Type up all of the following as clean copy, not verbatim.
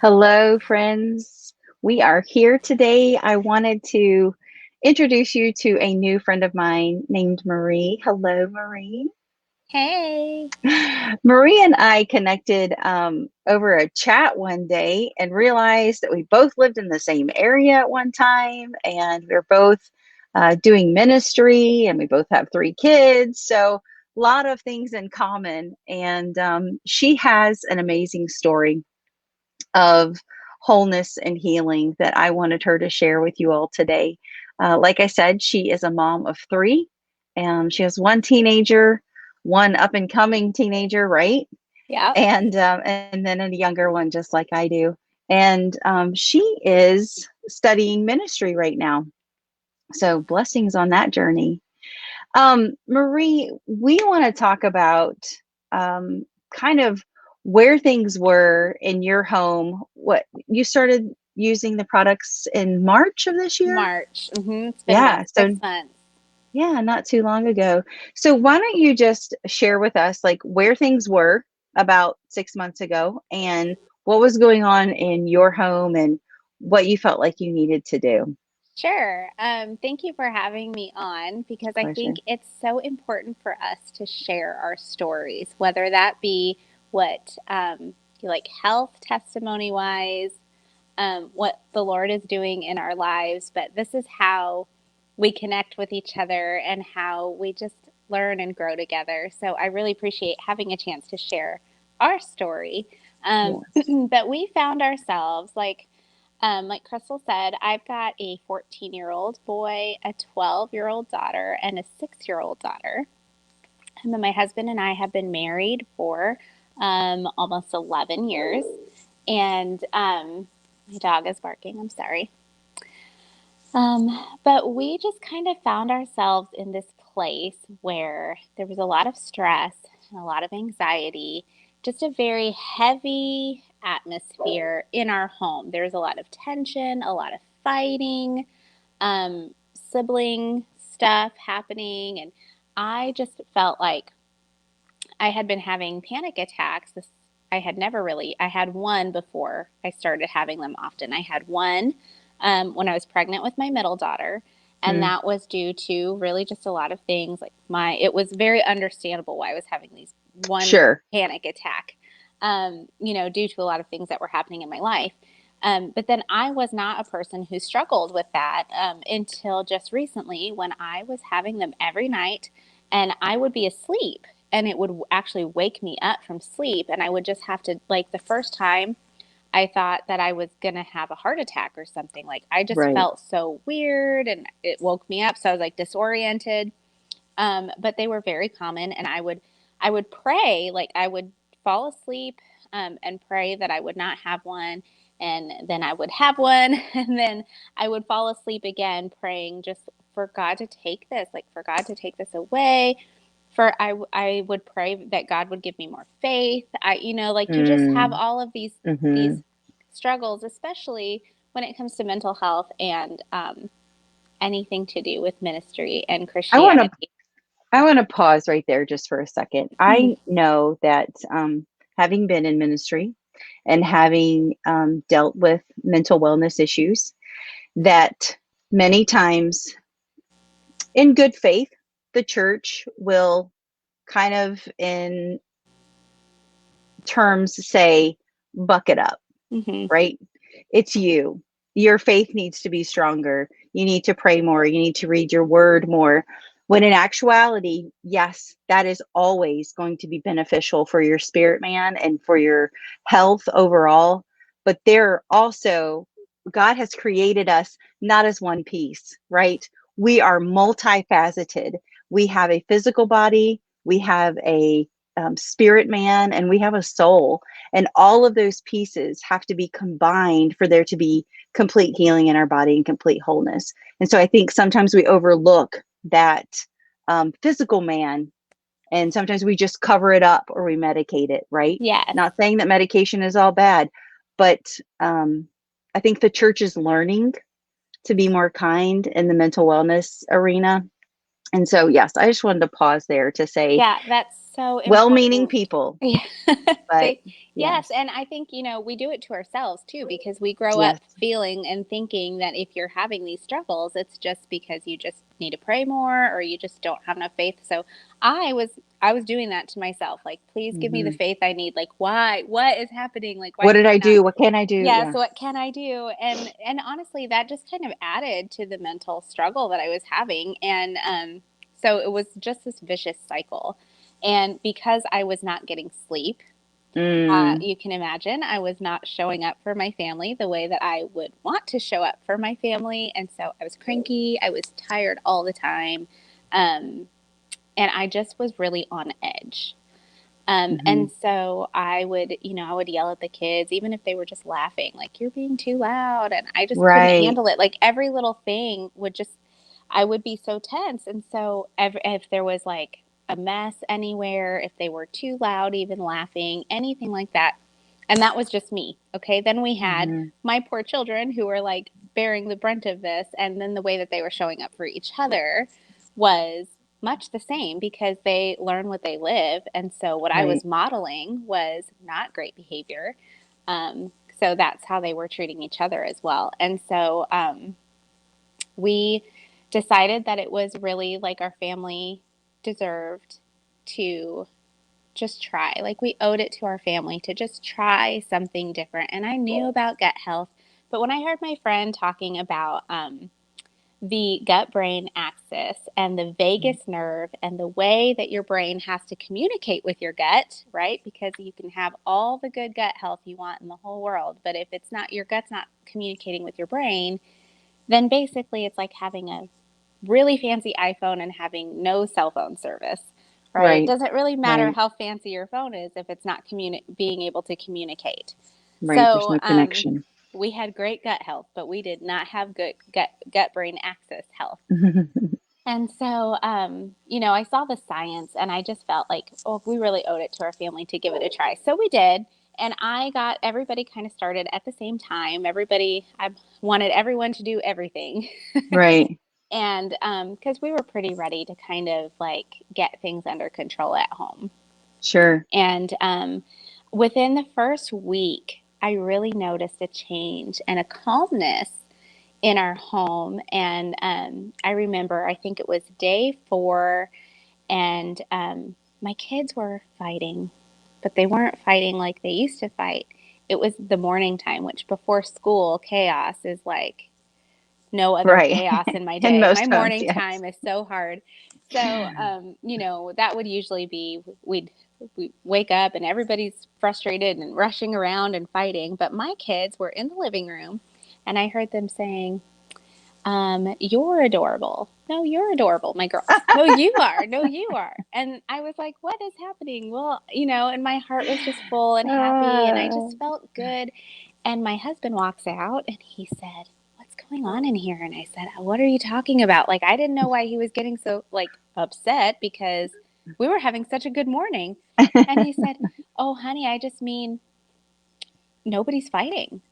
Hello, friends. We are here today. I wanted to introduce you to a new friend of mine named Marie. Hello, Marie. Hey. Marie and I connected over a chat one day and realized that we both lived in the same area at one time, and we're both doing ministry, and we both have three kids. So, a lot of things in common. And she has an amazing story of wholeness and healing that I wanted her to share with you all today. Like I said, she is a mom of three. She has one teenager, one up and coming teenager, right? Yep. And then a younger one, just like I do. And she is studying ministry right now. So blessings on that journey. Marie, we want to talk about kind of where things were in your home. What you started using the products in March of this year? March. It's been about Yeah. So 6 months. yeah, not too long ago. So why don't you just share with us like where things were about 6 months ago and what was going on in your home and what you felt like you needed to do? Sure. Thank you for having me on because I think Pleasure. it's so important for us to share our stories, whether that be what like health testimony wise, what the Lord is doing in our lives, but this is how we connect with each other and how we just learn and grow together. So I really appreciate having a chance to share our story. Yes. But we found ourselves like Crystal said, I've got a 14-year-old boy, a 12-year-old daughter, and a 6-year-old daughter. And then my husband and I have been married for almost 11 years. And my dog is barking. I'm sorry. But we just kind of found ourselves in this place where there was a lot of stress and a lot of anxiety, just a very heavy atmosphere in our home. There was a lot of tension, a lot of fighting, sibling stuff happening. And I just felt like I had been having panic attacks. I had never really, I had one before I started having them often. I had one when I was pregnant with my middle daughter. And Mm, that was due to really just a lot of things. It was very understandable why I was having these one sure. panic attack, due to a lot of things that were happening in my life. But then I was not a person who struggled with that until just recently when I was having them every night and I would be asleep and it would actually wake me up from sleep. And I would just have to, like, the first time I thought that I was going to have a heart attack or something. Like, I just Right. felt so weird and it woke me up. So I was like disoriented. But they were very common. And I would pray, like, I would fall asleep and pray that I would not have one. And then I would have one. And then I would fall asleep again, praying just for God to take this, like, for God to take this away I would pray that God would give me more faith. Like, you just have Mm, all of these mhm. struggles, especially when it comes to mental health and anything to do with ministry and I want to Christianity. I want to pause right there just for a second. I know that having been in ministry and having dealt with mental wellness issues, that many times in good faith, the church will kind of in terms say, buck it up, Hmm. right? It's you. Your faith needs to be stronger. You need to pray more. You need to read your word more. When in actuality, yes, that is always going to be beneficial for your spirit man and for your health overall. But there also, God has created us not as one piece, right? We are multifaceted. We have a physical body, we have a spirit man, and we have a soul. And all of those pieces have to be combined for there to be complete healing in our body and complete wholeness. And so I think sometimes we overlook that physical man, and sometimes we just cover it up or we medicate it, right? Yes. Not saying that medication is all bad, but I think the church is learning to be more kind in the mental wellness arena. And so, yes, I just wanted to pause there to say, Yeah, that's so well-meaning important. people, Yeah. but They, yes, yes, and I think, we do it to ourselves too because we grow up yes, feeling and thinking that if you're having these struggles, it's just because you just need to pray more or you just don't have enough faith. So I was I was doing that to myself, like, please give me the hmm. faith I need. Like, why? What is happening? Like, why What can did I I not? do? What can I do? Yeah, Yeah, so what can I do? And honestly, that just kind of added to the mental struggle that I was having. And so it was just this vicious cycle. And because I was not getting sleep, mm, you can imagine I was not showing up for my family the way that I would want to show up for my family. And so I was cranky, I was tired all the time. Um, and I just was really on edge. hmm. And so I would yell at the kids, even if they were just laughing, like, you're being too loud. And I just couldn't Right, handle it. Like, every little thing I would be so tense. And so if there was like a mess anywhere, if they were too loud, even laughing, anything like that. And that was just me. Okay. Then we had hmm, my poor children who were like bearing the brunt of this. And then the way that they were showing up for each other was much the same because they learn what they live. And so what I was right, modeling was not great behavior. So that's how they were treating each other as well. And so we decided that it was really like our family deserved to just try. Like, we owed it to our family to just try something different. And I knew about gut health, but when I heard my friend talking about the gut brain axis and the vagus nerve and the way that your brain has to communicate with your gut, right? Because you can have all the good gut health you want in the whole world, but if it's not, your gut's not communicating with your brain, then basically it's like having a really fancy iPhone and having no cell phone service, right? It right, doesn't really matter right, how fancy your phone is if it's not being able to communicate. right. There's So no connection. we had great gut health, but we did not have good gut brain axis health. And so, I saw the science and I just felt like, oh, we really owed it to our family to give it a try. So we did. And I got everybody kind of started at the same time. I wanted everyone to do everything. Right, And because we were pretty ready to kind of like get things under control at home. sure. And within the first week, I really noticed a change and a calmness in our home. And I remember, I think it was day 4, and my kids were fighting, but they weren't fighting like they used to fight. It was the morning time, which before school chaos is like no other Right. chaos in my In day. My most homes, morning yes. time is so hard. So, that would usually be we wake up and everybody's frustrated and rushing around and fighting. But my kids were in the living room, and I heard them saying, "You're adorable. No, you're adorable, my girls. No, you are. No, you are." And I was like, "What is happening?" Well, and my heart was just full and happy, and I Uh, just felt good. And my husband walks out and he said, "What's going on in here?" And I said, "What are you talking about?" Like, I didn't know why he was getting so like upset because we were having such a good morning. And he said, "Oh, honey, I just mean nobody's fighting."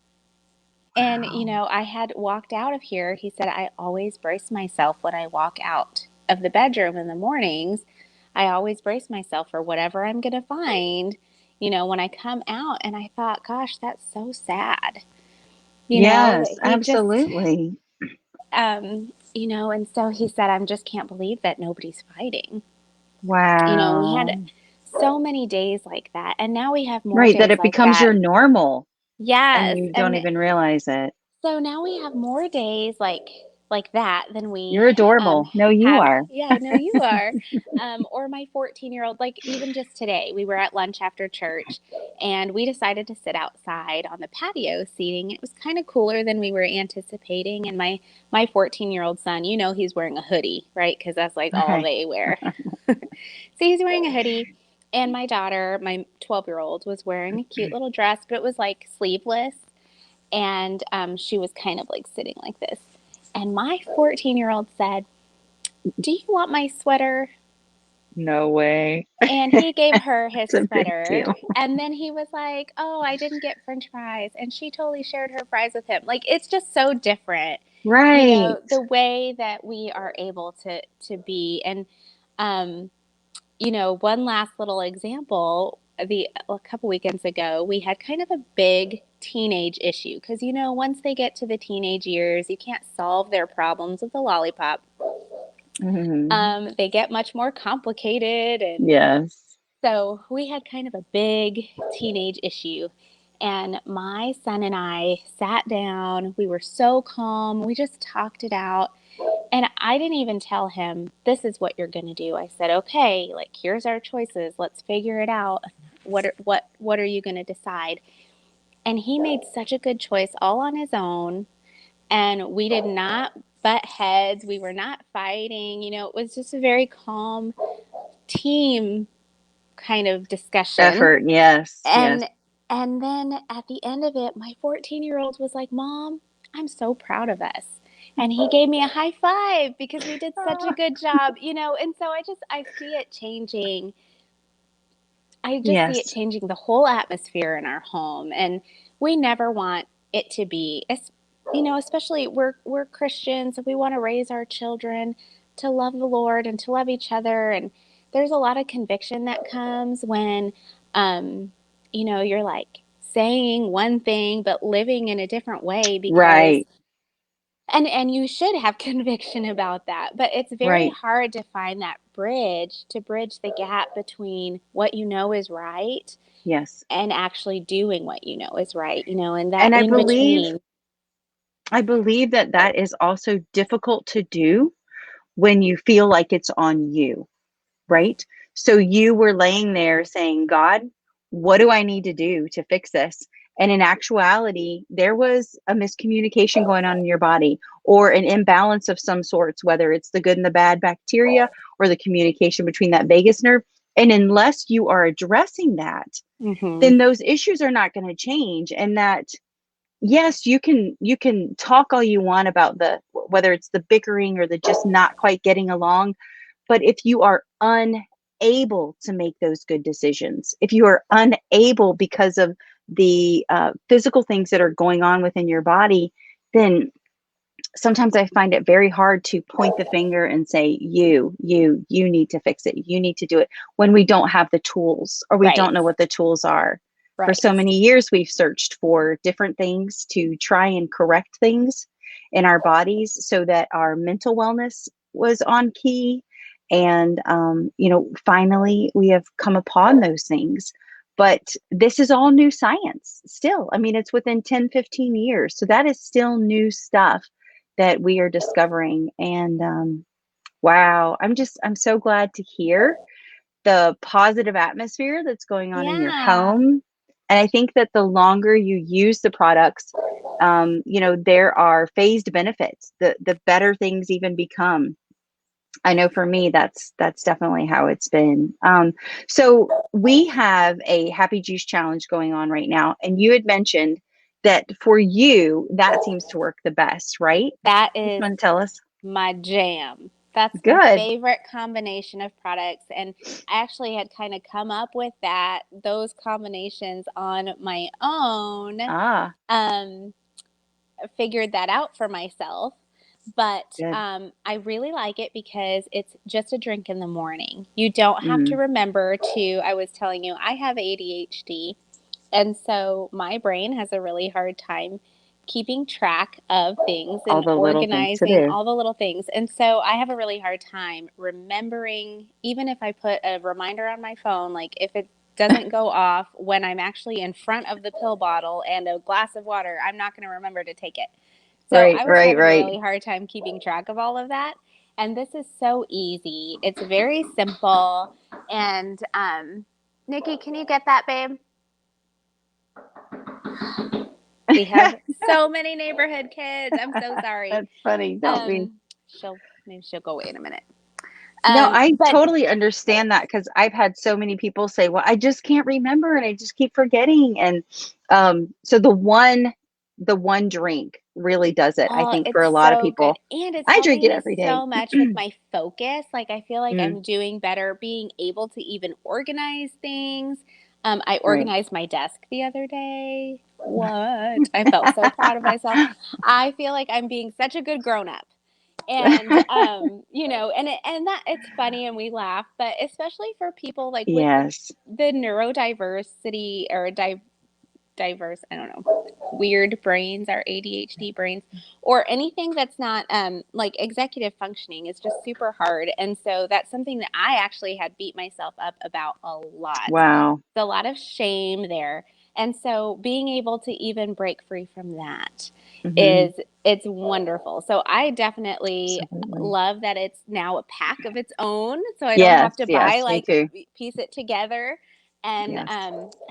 And, wow. I had walked out of here. He said, "I always brace myself when I walk out of the bedroom in the mornings. I always brace myself for whatever I'm going to find, when I come out." And I thought, gosh, that's so sad. Yes, He just, absolutely. and so he said, "I just can't believe that nobody's fighting." We had Wow. so many days like that. And now we have more Right, that days it like becomes that. your normal and Yes. you don't And even realize it. so now we have more days like that than we You're adorable. No, you have. are. Yeah, I know you are. Or my 14-year-old, like even just today, we were at lunch after church and we decided to sit outside on the patio seating. It was kind of cooler than we were anticipating. And my 14-year-old son, he's wearing a hoodie, right? Because that's like all Okay. they wear. So he's wearing a hoodie. And my daughter, my 12-year-old, was wearing a cute little dress, but it was like sleeveless, and she was kind of like sitting like this. And my 14-year-old said, "Do you want my sweater?" No way. And he gave her his It's a big sweater. deal. And then he was like, "Oh, I didn't get french fries." And she totally shared her fries with him. Like, it's just so different. Right. the way that we are able to be. And um, one last little example. A couple weekends ago, we had kind of a big teenage issue because once they get to the teenage years, you can't solve their problems with a lollipop. Mhm. They get much more complicated, and Yes. so we had kind of a big teenage issue. And my son and I sat down. We were so calm. We just talked it out. And I didn't even tell him, this is what you're going to do. I said, okay, like, here's our choices. Let's figure it out. What are you going to decide? And he made such a good choice all on his own. And we did not butt heads. We were not fighting. It was just a very calm team kind of discussion. Effort. Yes. Yes. And and then at the end of it, my 14-year-old was like, "Mom, I'm so proud of us." And he gave me a high five because we did such a Ah, good job. And so I see it changing. I just see it yes. changing the whole atmosphere in our home. And we never want it to be, especially we're Christians and we want to raise our children to love the Lord and to love each other. And there's a lot of conviction that comes when, you're like saying one thing but living in a different way, because Right. and you should have conviction about that, but it's very Right. hard to find that bridge, to bridge the gap between what is right Yes. and actually doing what is right, and that And in between. I believe that that is also difficult to do when you feel like it's on you, right? So you were laying there saying, God, what do I need to do to fix this? And in actuality, there was a miscommunication going on in your body or an imbalance of some sorts, whether it's the good and the bad bacteria or the communication between that vagus nerve. And unless you are addressing that, Hmm. then those issues are not going to change. And that, yes, you can talk all you want about the whether it's the bickering or the just not quite getting along, but if you are unable to make those good decisions, if you are unable because of the physical things that are going on within your body, then sometimes I find it very hard to point the finger and say, you need to fix it. You need to do it when we don't have the tools or we Right. don't know what the tools are. For so Right. many years, we've searched for different things to try and correct things in our bodies so that our mental wellness was on key. And, finally, we have come upon those things. But this is all new science still. I mean, it's within 10, 15 years. So that is still new stuff that we are discovering. And wow, I'm so glad to hear the positive atmosphere that's going on in your Yeah. home. And I think that the longer you use the products, there are phased benefits. The better things even become. I know for me, that's definitely how it's been. So we have a Happy Juice Challenge going on right now, and you had mentioned that for you that seems to work the best, right? That Just is want to tell us. my jam. That's my Good. favorite combination of products. And I actually had kind of come up with those combinations on my own. Ah, Um, Figured that out for myself. But good. I really like it because it's just a drink in the morning. You don't have to Mm, remember to, I was telling you, I have ADHD. And so my brain has a really hard time keeping track of things all and the little things to organizing do. all the little things. And so I have a really hard time remembering, even if I put a reminder on my phone, like if it doesn't go off when I'm actually in front of the pill bottle and a glass of water, I'm not going to remember to take it. So Right, I was right, having a right. really hard time keeping track of all of that. And this is so easy. It's very simple. And Nikki, can you get that, babe? We have so many neighborhood kids. I'm so sorry. That's funny, don't we? Um, she'll go away in a minute. No, I But totally understand that because I've had so many people say, "Well, I just can't remember and I just keep forgetting." And so the one drink really does it, I oh, think, for it's a lot of so good. people. And it's I drink helping it me every day. so much with my focus. Like, I feel like Mm, I'm doing better being able to even organize things. I Right. organized my desk the other day. What? I felt so proud of myself. I feel like I'm being such a good grown up. And you know, and that it's funny and we laugh, but especially for people like with Yes. the neurodiversity or diverse, I don't know, weird brains, our ADHD brains, or anything that's not like executive functioning is just super hard. And so that's something that I actually had beat myself up about a lot. Wow. There's a lot of shame there. And so being able to even break free from that Hmm. is it's wonderful. So I definitely Absolutely. love that it's now a pack of its own. So I don't Yes. have to buy Yes. Me like too. piece it together Yes. and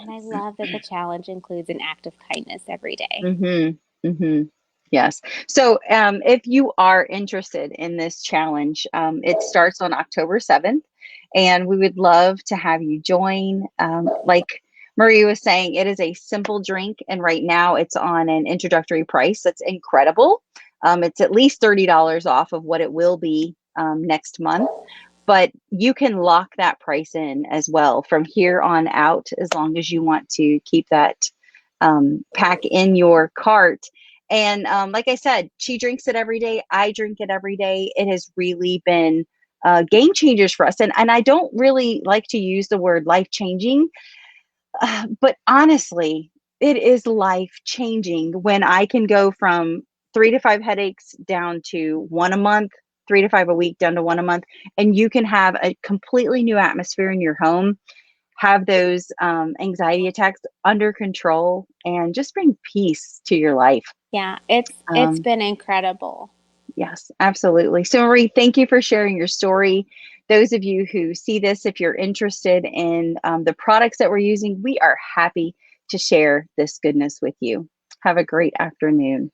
I love that the challenge includes an act of kindness every day. Mm-hmm. Mm-hmm. Yes. So if you are interested in this challenge, it starts on October 7th, and we would love to have you join. Like Marie was saying, it is a simple drink, and right now it's on an introductory price that's incredible. It's at least $30 off of what it will be next month. But you can lock that price in as well from here on out, as long as you want to keep that pack in your cart. And like I said, she drinks it every day. I drink it every day. It has really been game changers for us. And I don't really like to use the word life changing, but honestly, it is life changing when I can go from 3 to 5 headaches down to one a month, 3 to 5 a week down to one a month. And you can have a completely new atmosphere in your home, have those anxiety attacks under control, and just bring peace to your life. Yeah, it's Um, been incredible. yes, absolutely. So, Marie, thank you for sharing your story. Those of you who see this, if you're interested in the products that we're using, we are happy to share this goodness with you. Have a great afternoon.